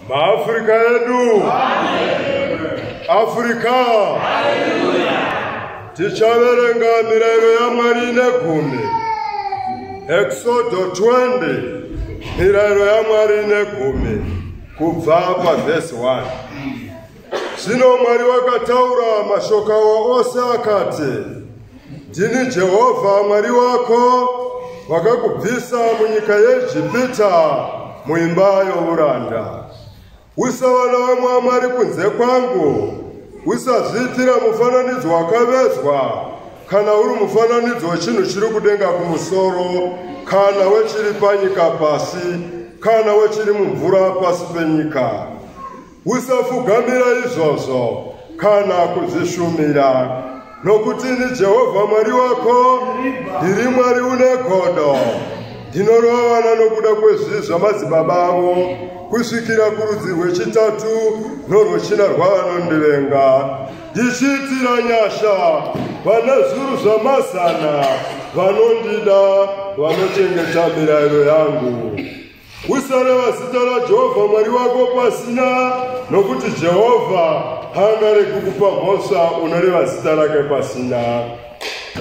Maafrika yedu. Afrika. Tichaverenga mirayiro yaMwari negumi. Exodo 20. Mirayiro yaMwari negumi. Kubva paverse 1. Zvino Mwari wakataura mashoka ose akati, ndini Jehovha Mwari wako, wakakubvisa munyika yeIjipita, muimba youranda. Usava navamwe vamwari kunze kwangu. Usazviitira mufananidzo wakavezwa, kana uri mufananidzo wechinhu chiri kudenga kumusoro, kana wechiri panyika pasi, kana wechiri mumvura pasi penyika. Usafugamira izvozvo kana kuzvishumira, nokuti ini Jehovha Mwari wako, ndiri Mwari une godo. Ndinorova vana nokuda kwezvivi zvamadzibaba avo, kusvikira kurudzi rwechitatu norwechina rwavanondivenga, ndichiitira nyasha vana zviuru zvamazana vanondida, vanochengeta mirayiro yangu. Usareva zita raJehovha Mwari wako pasina, nokuti Jehovha haangaregi kukupa mhosva unoreva zita rake pasina.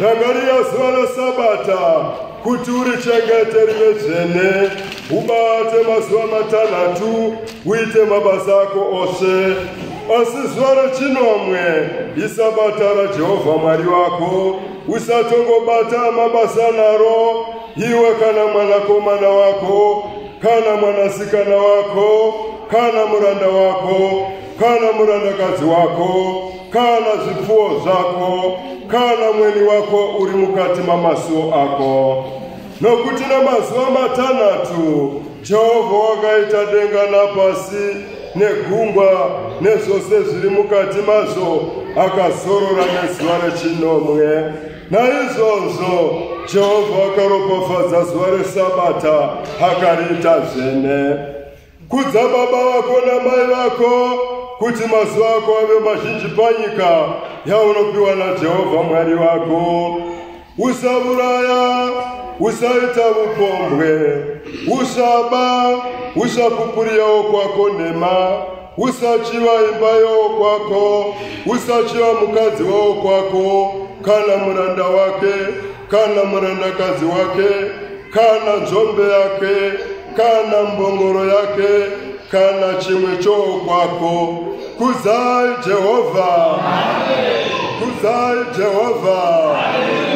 Rangarira zuva reSabata kuti urichengete rive dzvene, ubate mazuva matanhatu, uite mabasa ako ose. Asi zuva rechinomwe iSabata raJehovha Mwari wako. Usatongobata mabasa naro, iwe kana mwanakomana wako, kana mwanasikana wako, kana muranda wako, kana murandakadzi wako, kana zvipfuwo zvako, kana mweni wako uri mukati mamasuo ako. Nokuti namazuva matanhatu Jehovha wakaita denga napasi negungwa nezvose zviri mukati mazvo, akazorora nezuva rechinomwe. Naizvozvo Jehovha akaropafadza zuva reSabata akariita dzvene. Kudza baba vako namai vako, kuti mazuva ako ave mazhinji panyika yaunopiwa naJehovha Mwari wako. Usauraya, usaita upombwe, usaba, usapupurira wokwako nhema, usachiva imba yokwako, usachiva mukadzi wokwako, kana muranda wake, kana murandakadzi wake, kana nzombe yake, kana mbongoro yake, kana chimwe chokwako. Kuzai Jehovha. Amen. Kuzai Jehovha. Amen.